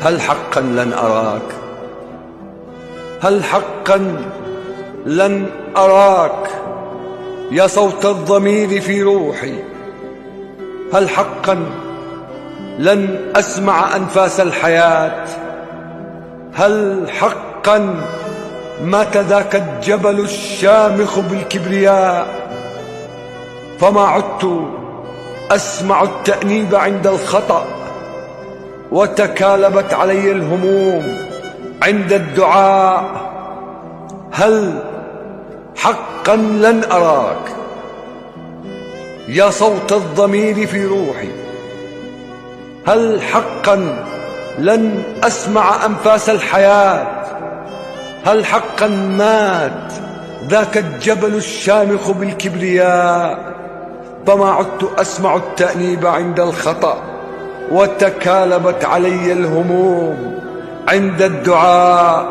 هل حقا لن أراك؟ هل حقا لن أراك يا صوت الضمير في روحي؟ هل حقا لن أسمع أنفاس الحياة؟ هل حقا مات ذاك الجبل الشامخ بالكبرياء؟ فما عدت أسمع التأنيب عند الخطأ، وتكالبت علي الهموم عند الدعاء. هل حقا لن أراك يا صوت الضمير في روحي؟ هل حقا لن أسمع أنفاس الحياة؟ هل حقا مات ذاك الجبل الشامخ بالكبرياء؟ فما عدت أسمع التأنيب عند الخطأ، وتكالبت علي الهموم عند الدعاء.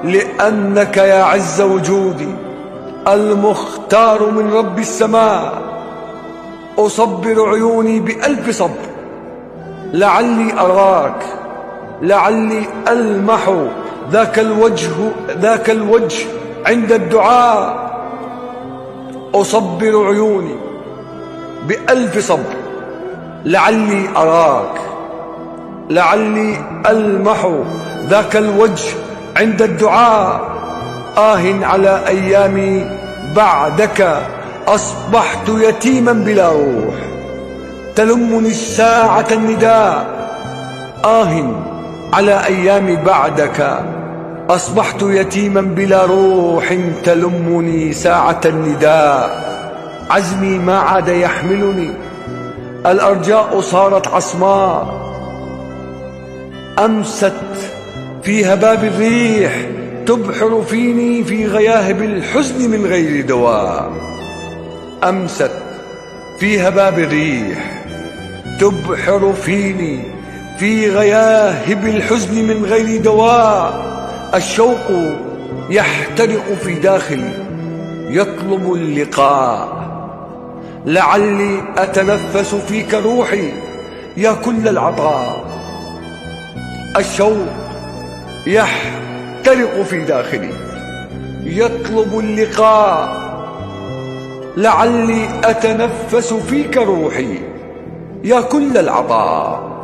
لأنك يا عز وجودي المختار من رب السماء، أصبر عيوني بألف صبر لعلي أراك، لعلي ألمح ذاك الوجه عند الدعاء. أصبر عيوني بألف صبر لعلي أراك، لعلي ألمح ذاك الوجه عند الدعاء. على أيامي بعدك أصبحت يتيما بلا روح، تلمني الساعة النداء. على أيامي بعدك أصبحت يتيما بلا روح، تلمني ساعة النداء. عزمي ما عاد يحملني، الأرجاء صارت عصماء، أمست في هباب الريح تبحر فيني في غياهب الحزن من غير دواء. أمست في هباب الريح تبحر فيني في غياهب الحزن من غير دواء. الشوق يحترق في داخلي يطلب اللقاء، لعلي أتنفس فيك روحي يا كل العطاء. الشوق يحترق في داخلي يطلب اللقاء، لعلي أتنفس فيك روحي يا كل العطاء.